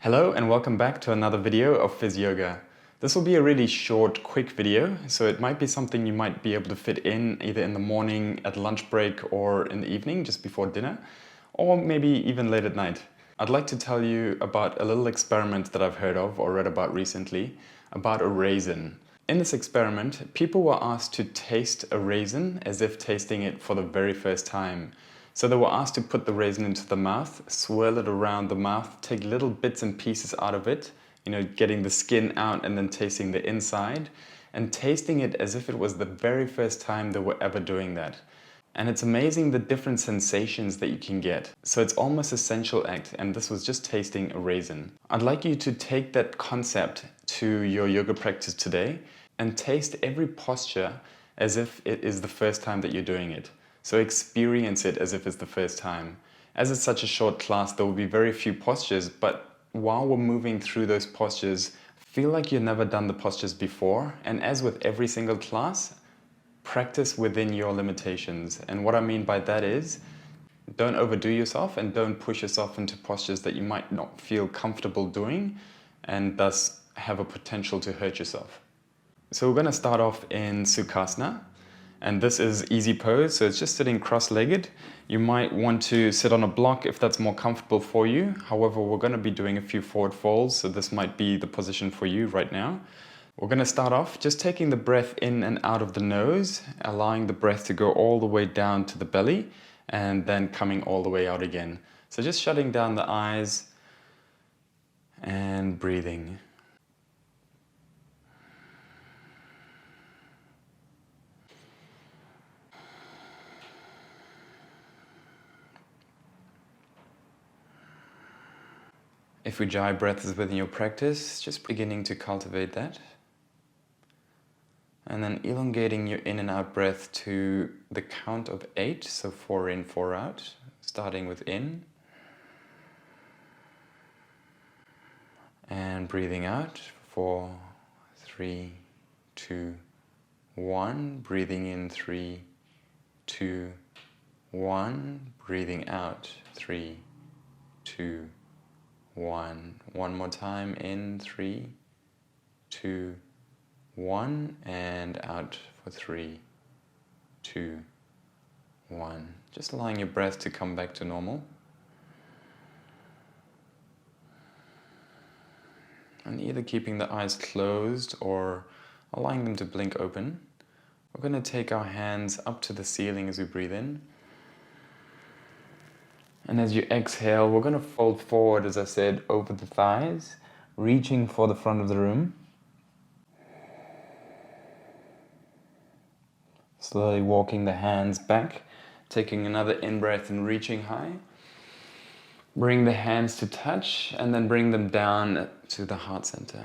Hello and welcome back to another video of Phys Yoga. This will be a really short, quick video, so it might be something you might be able to fit in either in the morning, at lunch break, or in the evening just before dinner, or maybe even late at night. I'd like to tell you about a little experiment that I've heard of or read about recently, about a raisin. In this experiment, people were asked to taste a raisin as if tasting it for the very first time. So they were asked to put the raisin into the mouth, swirl it around the mouth, take little bits and pieces out of it, getting the skin out and then tasting the inside, and tasting it as if it was the very first time they were ever doing that. And it's amazing the different sensations that you can get. So it's almost a sensual act, and this was just tasting a raisin. I'd like you to take that concept to your yoga practice today and taste every posture as if it is the first time that you're doing it. So experience it as if it's the first time. As it's such a short class, there will be very few postures, but while we're moving through those postures, feel like you've never done the postures before. And as with every single class, practice within your limitations. And what I mean by that is, don't overdo yourself and don't push yourself into postures that you might not feel comfortable doing and thus have a potential to hurt yourself. So we're going to start off in Sukhasana. And this is easy pose, so it's just sitting cross-legged. You might want to sit on a block if that's more comfortable for you. However, we're going to be doing a few forward folds, so this might be the position for you right now. We're going to start off just taking the breath in and out of the nose, allowing the breath to go all the way down to the belly, and then coming all the way out again. So just shutting down the eyes and breathing. If Ujjayi breath is within your practice, just beginning to cultivate that. And then elongating your in and out breath to the count of 8, so 4 in, 4 out, starting with in. And breathing out, 4, 3, 2, 1. Breathing in, 3, 2, 1. Breathing out, 3, 2, 1. One more time, in, 3, 2, 1, and out for 3, 2, 1. Just allowing your breath to come back to normal. And either keeping the eyes closed or allowing them to blink open. We're going to take our hands up to the ceiling as we breathe in. And as you exhale, we're going to fold forward, as I said, over the thighs, reaching for the front of the room. Slowly walking the hands back, taking another in-breath and reaching high. Bring the hands to touch and then bring them down to the heart center.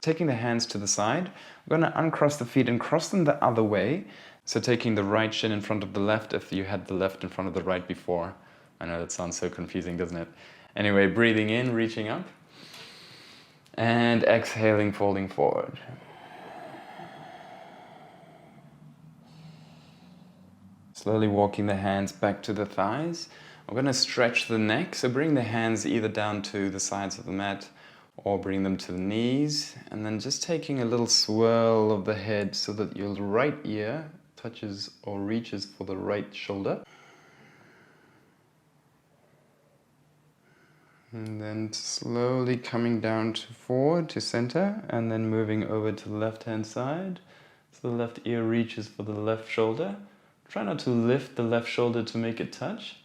Taking the hands to the side, we're going to uncross the feet and cross them the other way. So taking the right shin in front of the left if you had the left in front of the right before. I know that sounds so confusing, doesn't it? Anyway, breathing in, reaching up. And exhaling, folding forward. Slowly walking the hands back to the thighs. We're going to stretch the neck, so bring the hands either down to the sides of the mat or bring them to the knees. And then just taking a little swirl of the head so that your right ear touches or reaches for the right shoulder. And then slowly coming down to forward to center and then moving over to the left hand side. So the left ear reaches for the left shoulder. Try not to lift the left shoulder to make it touch.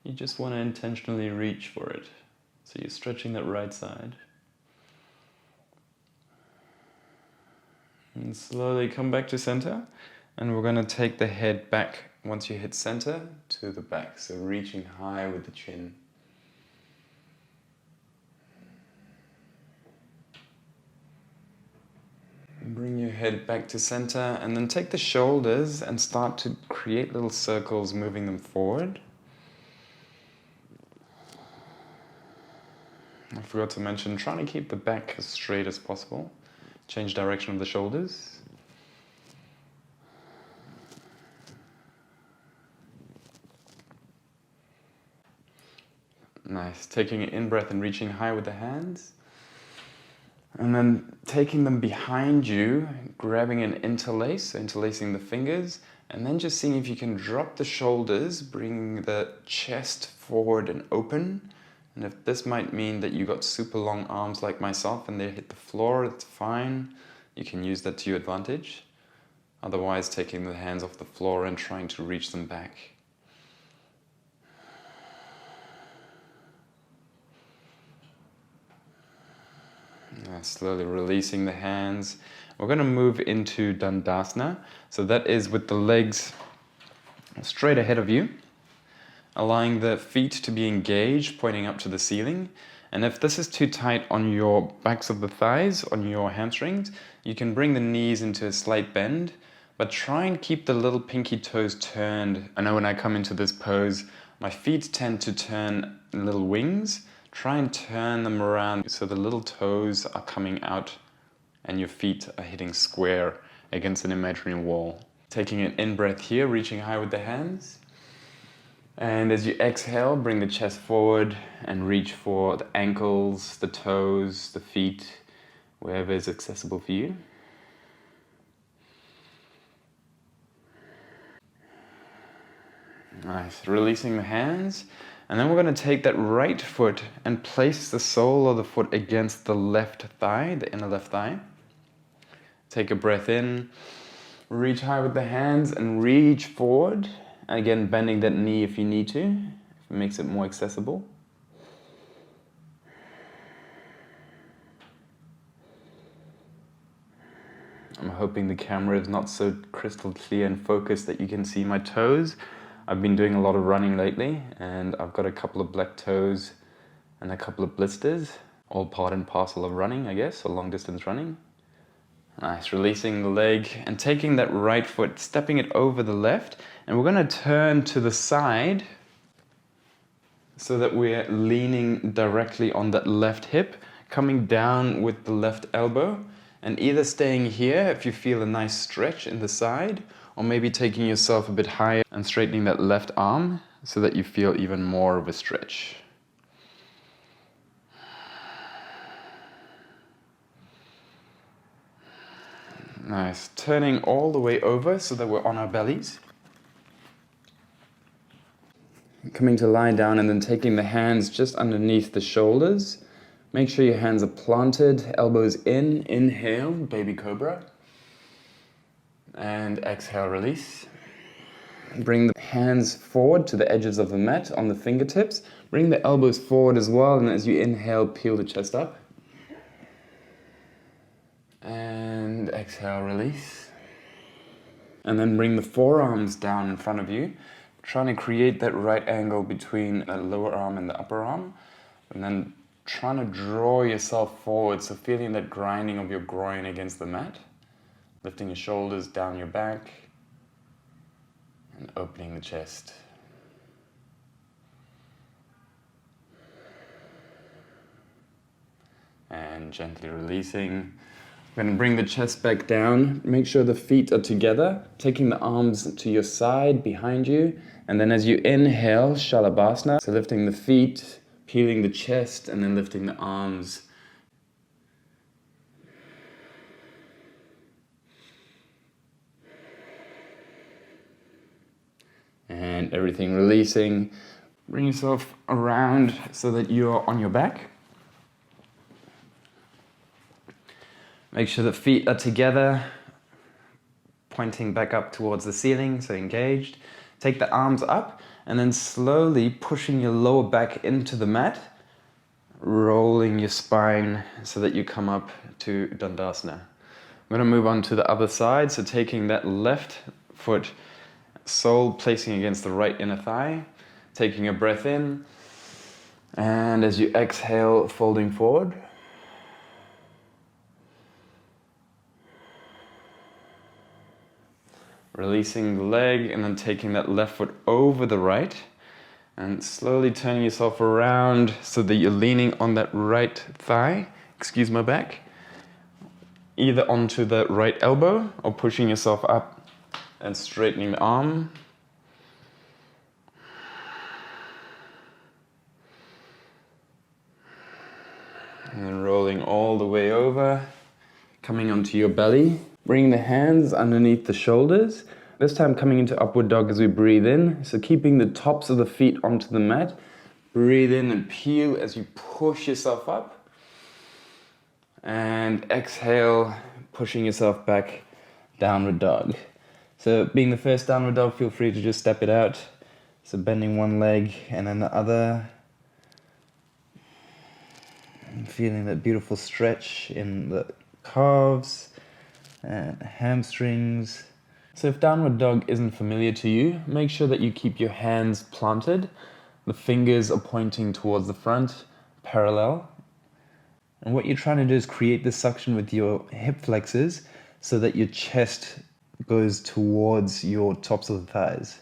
You just want to intentionally reach for it. So you're stretching that right side. And slowly come back to center. And we're going to take the head back once you hit center to the back. So reaching high with the chin. Bring your head back to center and then take the shoulders and start to create little circles, moving them forward. I forgot to mention, trying to keep the back as straight as possible. Change direction of the shoulders. Nice. Taking an in-breath and reaching high with the hands. And then taking them behind you, grabbing an interlace, so interlacing the fingers, and then just seeing if you can drop the shoulders, bring the chest forward and open. And if this might mean that you got super long arms like myself and they hit the floor, it's fine. You can use that to your advantage. Otherwise, taking the hands off the floor and trying to reach them back. Slowly releasing the hands. We're going to move into Dandasana. So that is with the legs straight ahead of you, allowing the feet to be engaged, pointing up to the ceiling. And if this is too tight on your backs of the thighs, on your hamstrings, you can bring the knees into a slight bend, but try and keep the little pinky toes turned. I know when I come into this pose, my feet tend to turn in little wings. Try and turn them around so the little toes are coming out and your feet are hitting square against an imaginary wall. Taking an in-breath here, reaching high with the hands. And as you exhale, bring the chest forward and reach for the ankles, the toes, the feet, wherever is accessible for you. Nice. Releasing the hands. And then we're going to take that right foot and place the sole of the foot against the left thigh, the inner left thigh. Take a breath in, reach high with the hands and reach forward. And again, bending that knee if you need to, if it makes it more accessible. I'm hoping the camera is not so crystal clear and focused that you can see my toes. I've been doing a lot of running lately and I've got a couple of black toes and a couple of blisters, all part and parcel of running, I guess, or long distance running. Nice, releasing the leg and taking that right foot, stepping it over the left, and we're going to turn to the side so that we're leaning directly on that left hip, coming down with the left elbow, and either staying here if you feel a nice stretch in the side, or maybe taking yourself a bit higher and straightening that left arm so that you feel even more of a stretch. Nice. Turning all the way over so that we're on our bellies. Coming to lie down and then taking the hands just underneath the shoulders. Make sure your hands are planted, elbows in, inhale, baby cobra. And exhale, release. Bring the hands forward to the edges of the mat on the fingertips. Bring the elbows forward as well, and as you inhale, peel the chest up. And exhale, release. And then bring the forearms down in front of you, trying to create that right angle between the lower arm and the upper arm. And then trying to draw yourself forward, so feeling that grinding of your groin against the mat. Lifting your shoulders down your back and opening the chest. And gently releasing. We're going to bring the chest back down. Make sure the feet are together, taking the arms to your side, behind you. And then as you inhale, Shalabhasana. So lifting the feet, peeling the chest, and then lifting the arms. And everything releasing. Bring yourself around so that you're on your back. Make sure the feet are together, pointing back up towards the ceiling, so engaged. Take the arms up and then slowly pushing your lower back into the mat, rolling your spine so that you come up to Dandasana. I'm going to move on to the other side, so taking that left foot, sole placing against the right inner thigh, taking a breath in, and as you exhale, folding forward. Releasing the leg and then taking that left foot over the right and slowly turning yourself around so that you're leaning on that right thigh, excuse my back, either onto the right elbow or pushing yourself up and straightening the arm. coming onto your belly. Bringing the hands underneath the shoulders. This time coming into upward dog as we breathe in. So keeping the tops of the feet onto the mat. Breathe in and peel as you push yourself up. And exhale, pushing yourself back, downward dog. So being the first downward dog, feel free to just step it out. So bending one leg and then the other. And feeling that beautiful stretch in the calves and hamstrings. So if downward dog isn't familiar to you, make sure that you keep your hands planted. The fingers are pointing towards the front, parallel. And what you're trying to do is create this suction with your hip flexors so that your chest goes towards your tops of the thighs.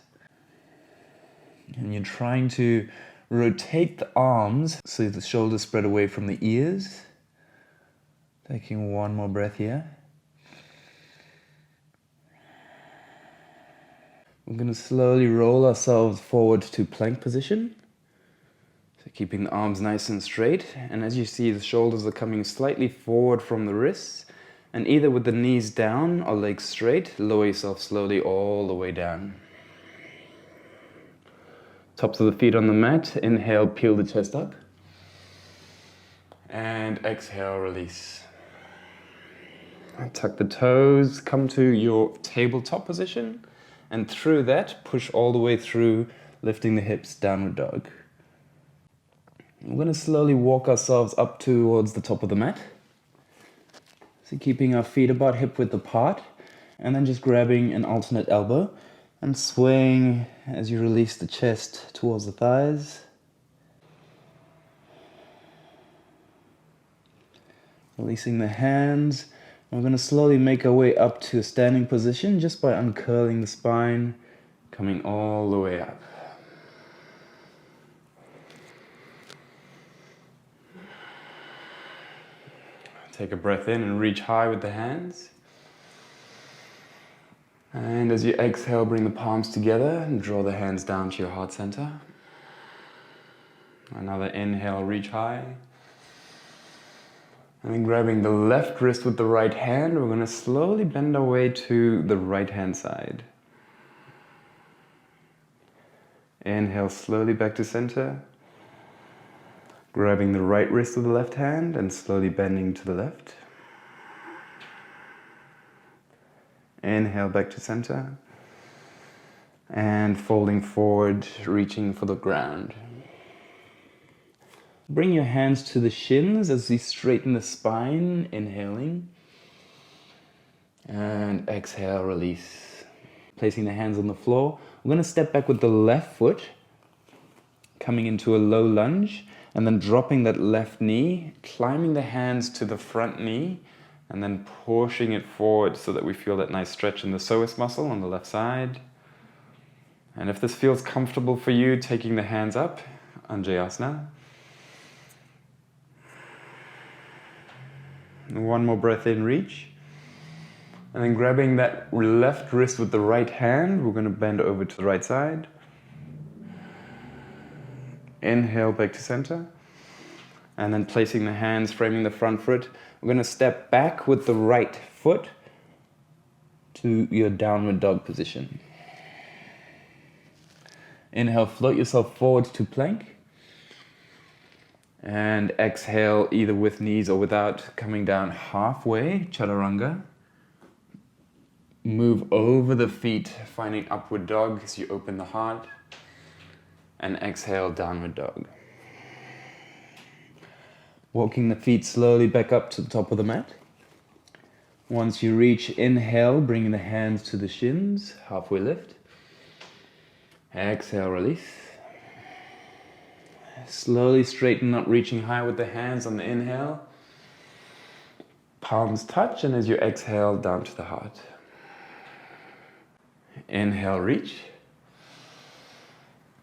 And you're trying to rotate the arms so the shoulders spread away from the ears. Taking one more breath here. We're going to slowly roll ourselves forward to plank position. So keeping the arms nice and straight. And as you see, the shoulders are coming slightly forward from the wrists. And either with the knees down or legs straight, lower yourself slowly all the way down. Tops of the feet on the mat. Inhale, peel the chest up. And exhale, release. Tuck the toes, come to your tabletop position. And through that, push all the way through, lifting the hips, downward dog. We're going to slowly walk ourselves up towards the top of the mat. So keeping our feet about hip width apart, and then just grabbing an alternate elbow and swaying as you release the chest towards the thighs. Releasing the hands. We're going to slowly make our way up to a standing position just by uncurling the spine, coming all the way up. Take a breath in and reach high with the hands. And as you exhale, bring the palms together and draw the hands down to your heart center. Another inhale, reach high. And then grabbing the left wrist with the right hand, we're going to slowly bend our way to the right hand side. Inhale slowly back to center. Grabbing the right wrist with the left hand and slowly bending to the left. Inhale back to center. And folding forward, reaching for the ground. Bring your hands to the shins as we straighten the spine, inhaling. And exhale, release. Placing the hands on the floor. We're going to step back with the left foot, coming into a low lunge, and then dropping that left knee, climbing the hands to the front knee, and then pushing it forward so that we feel that nice stretch in the psoas muscle on the left side. And if this feels comfortable for you, taking the hands up, Anjayasana. One more breath in, reach. And then grabbing that left wrist with the right hand, we're going to bend over to the right side. Inhale back to center. And then placing the hands, framing the front foot. We're going to step back with the right foot to your downward dog position. Inhale, float yourself forward to plank. And exhale, either with knees or without, coming down halfway, chaturanga. Move over the feet, finding upward dog as you open the heart. And exhale, downward dog. Walking the feet slowly back up to the top of the mat. Once you reach, inhale, bringing the hands to the shins, halfway lift. Exhale, release. Slowly straighten up, reaching high with the hands on the inhale. Palms touch, and as you exhale, down to the heart. Inhale, reach.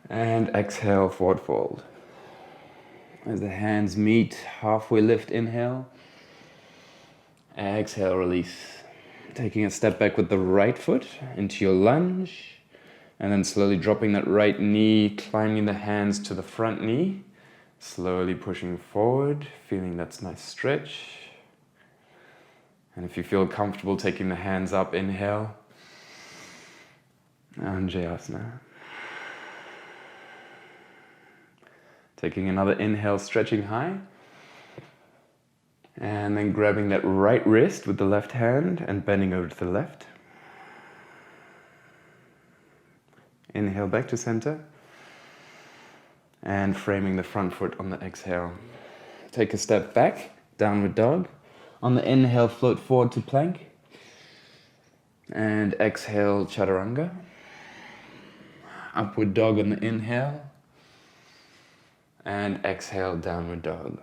And exhale, forward fold. As the hands meet, halfway lift, inhale. Exhale, release. Taking a step back with the right foot into your lunge. And then slowly dropping that right knee, climbing the hands to the front knee. Slowly pushing forward, feeling that nice stretch. And if you feel comfortable taking the hands up, inhale. Anjayasana. Taking another inhale, stretching high. And then grabbing that right wrist with the left hand and bending over to the left. Inhale back to center. And framing the front foot on the exhale. Take a step back, downward dog. On the inhale, float forward to plank. And exhale, chaturanga. Upward dog on the inhale. And exhale, downward dog.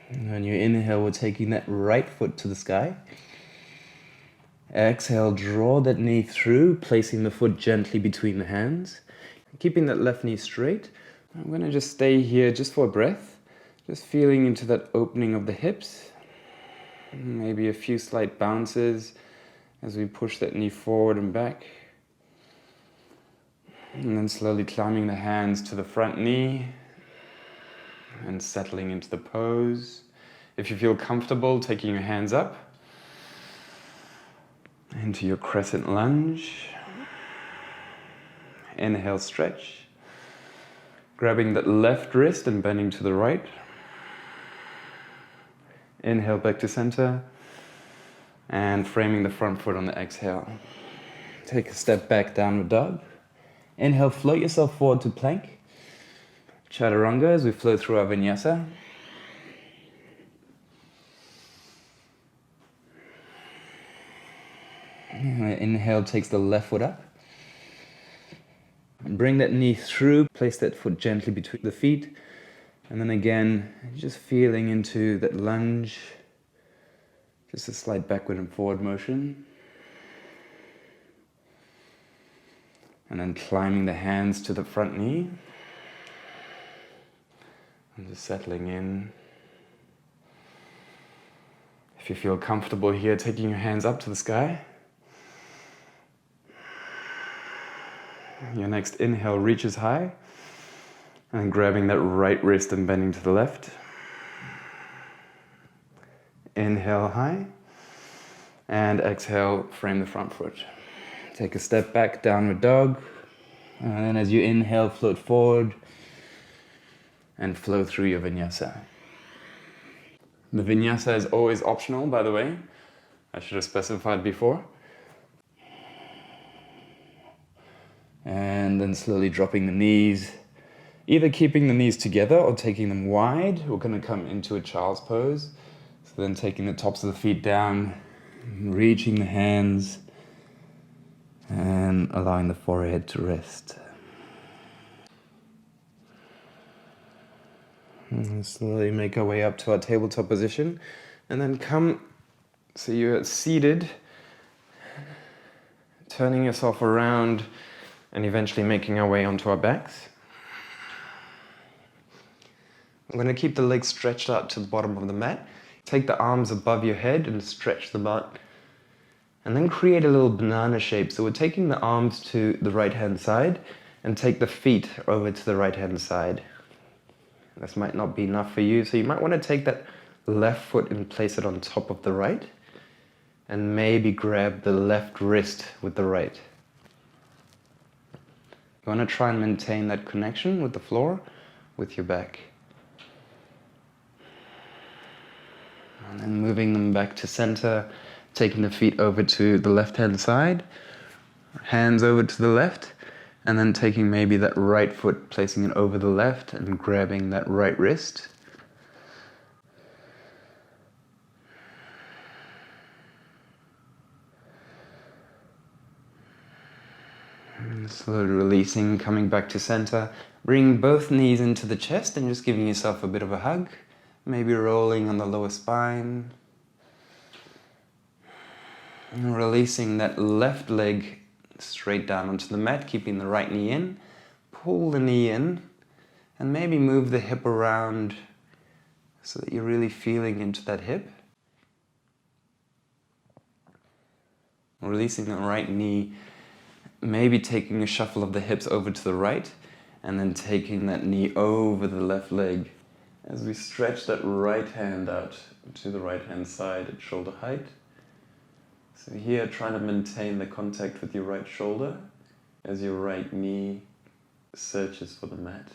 And on your inhale, we're taking that right foot to the sky. Exhale, draw that knee through, placing the foot gently between the hands. Keeping that left knee straight. I'm going to just stay here just for a breath. Just feeling into that opening of the hips. Maybe a few slight bounces as we push that knee forward and back. And then slowly climbing the hands to the front knee and settling into the pose. If you feel comfortable, taking your hands up into your crescent lunge. Inhale, stretch. Grabbing that left wrist and bending to the right. Inhale back to center. And framing the front foot on the exhale. Take a step back, downward dog. Inhale, float yourself forward to plank. Chaturanga as we flow through our vinyasa. Inhale takes the left foot up. Bring that knee through, place that foot gently between the feet. And then again, just feeling into that lunge. Just a slight backward and forward motion. And then climbing the hands to the front knee. And just settling in. If you feel comfortable here, taking your hands up to the sky. Your next inhale reaches high. And grabbing that right wrist and bending to the left. Inhale high. And exhale, frame the front foot. Take a step back, downward dog. And then as you inhale, float forward. And flow through your vinyasa. The vinyasa is always optional, by the way. I should have specified before. And then slowly dropping the knees. Either keeping the knees together or taking them wide. We're going to come into a child's pose. So then taking the tops of the feet down, reaching the hands, and allowing the forehead to rest. And slowly make our way up to our tabletop position. And then come, so you're seated, turning yourself around, and eventually making our way onto our backs. I'm going to keep the legs stretched out to the bottom of the mat. Take the arms above your head and stretch them out. And then create a little banana shape. So we're taking the arms to the right-hand side and take the feet over to the right-hand side. This might not be enough for you, so you might want to take that left foot and place it on top of the right. And maybe grab the left wrist with the right. You want to try and maintain that connection with the floor, with your back. And then moving them back to center, taking the feet over to the left-hand side, hands over to the left, and then taking maybe that right foot, placing it over the left and grabbing that right wrist. And slowly releasing, coming back to center. Bring both knees into the chest and just giving yourself a bit of a hug. Maybe rolling on the lower spine. And releasing that left leg straight down onto the mat, keeping the right knee in. Pull the knee in and maybe move the hip around so that you're really feeling into that hip. Releasing the right knee, maybe taking a shuffle of the hips over to the right and then taking that knee over the left leg as we stretch that right hand out to the right hand side at shoulder height. So here, try to maintain the contact with your right shoulder as your right knee searches for the mat.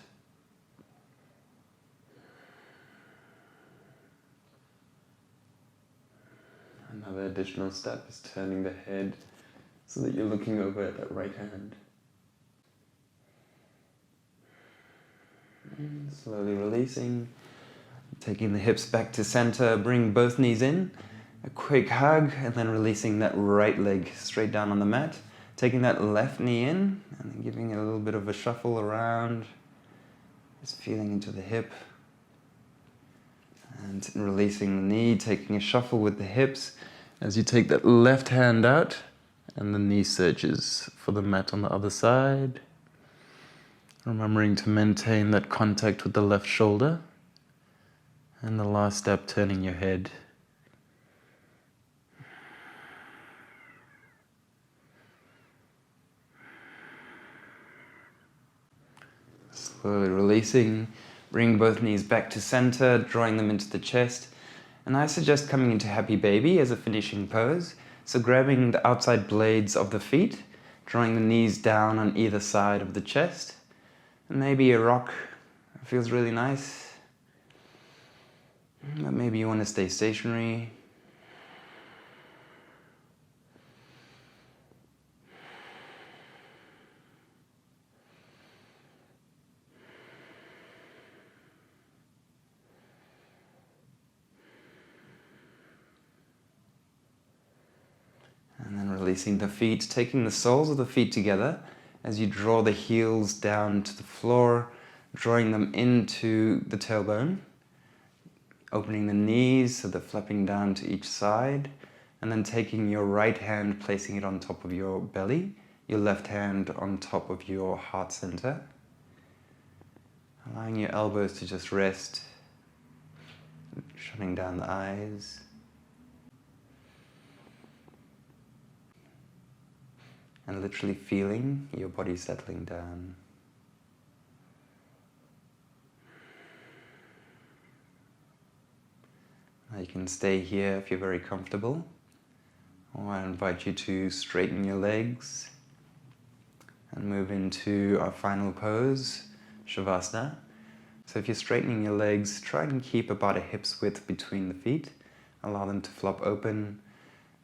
Another additional step is turning the head so that you're looking over at that right hand. And slowly releasing, taking the hips back to center, bring both knees in, a quick hug, and then releasing that right leg straight down on the mat. Taking that left knee in, and then giving it a little bit of a shuffle around, just feeling into the hip. And releasing the knee, taking a shuffle with the hips as you take that left hand out and the knee searches for the mat on the other side. Remembering to maintain that contact with the left shoulder. And the last step, turning your head. Slowly releasing. Bring both knees back to center, drawing them into the chest. And I suggest coming into Happy Baby as a finishing pose. So grabbing the outside blades of the feet, drawing the knees down on either side of the chest. And maybe a rock feels really nice. But maybe you want to stay stationary. And then releasing the feet, taking the soles of the feet together as you draw the heels down to the floor, drawing them into the tailbone, opening the knees so they're flapping down to each side, and then taking your right hand, placing it on top of your belly, your left hand on top of your heart center, allowing your elbows to just rest, shutting down the eyes. And literally feeling your body settling down. Now you can stay here if you're very comfortable, or I invite you to straighten your legs and move into our final pose, Shavasana. So if you're straightening your legs, try and keep about a hip's width between the feet. Allow them to flop open.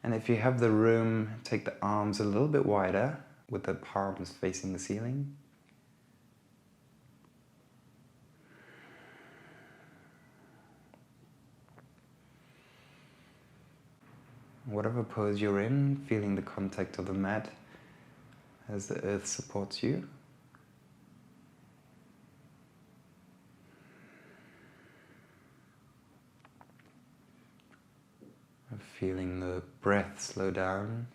And if you have the room, take the arms a little bit wider with the palms facing the ceiling. Whatever pose you're in, feeling the contact of the mat as the earth supports you. Feeling the breath slow down.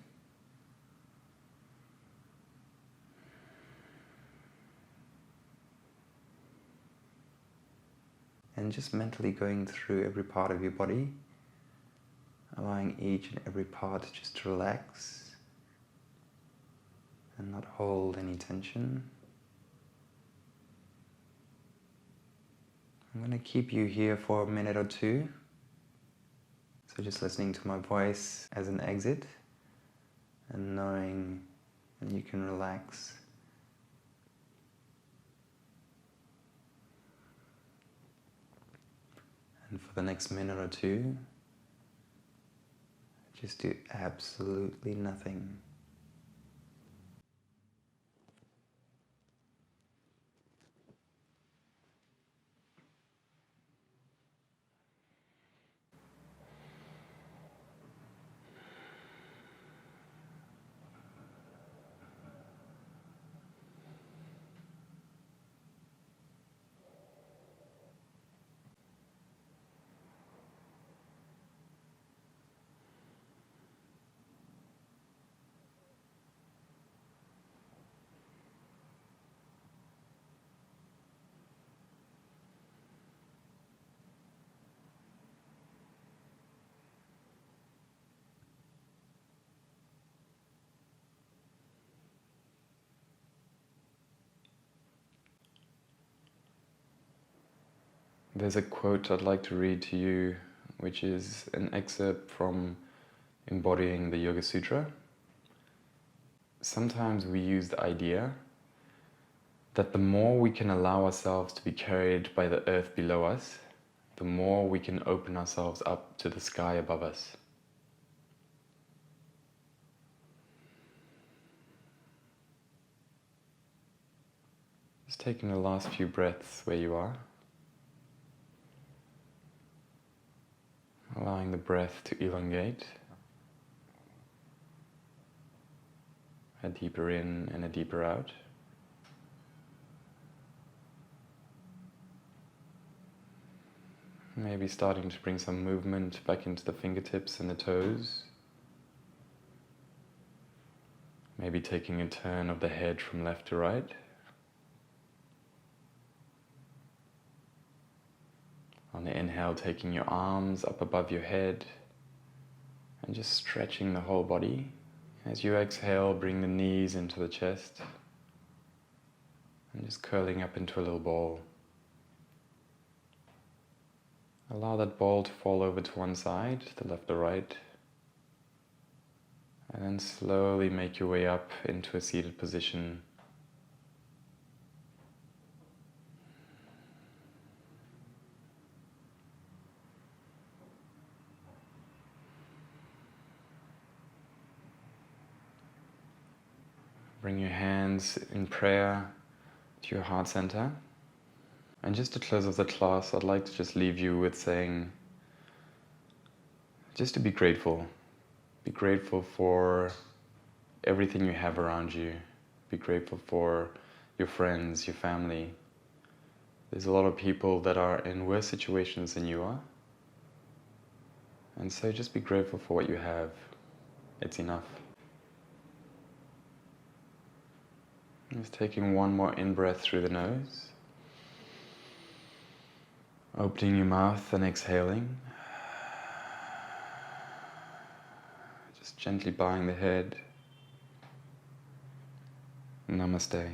And just mentally going through every part of your body, allowing each and every part just to relax and not hold any tension. I'm going to keep you here for a minute or two. So just listening to my voice as an exit and knowing that you can relax. And for the next minute or two, just do absolutely nothing. There's a quote I'd like to read to you, which is an excerpt from Embodying the Yoga Sutra. Sometimes we use the idea that the more we can allow ourselves to be carried by the earth below us, the more we can open ourselves up to the sky above us. Just taking the last few breaths where you are. Allowing the breath to elongate. A deeper in and a deeper out. Maybe starting to bring some movement back into the fingertips and the toes. Maybe taking a turn of the head from left to right. On the inhale, taking your arms up above your head and just stretching the whole body. As you exhale, bring the knees into the chest and just curling up into a little ball. Allow that ball to fall over to one side, the left or right, and then slowly make your way up into a seated position. Bring your hands in prayer to your heart center. And just to close off the class, I'd like to just leave you with saying, just to be grateful. Be grateful for everything you have around you. Be grateful for your friends, your family. There's a lot of people that are in worse situations than you are. And so just be grateful for what you have. It's enough. Just taking one more in-breath through the nose. Opening your mouth and exhaling. Just gently bowing the head. Namaste.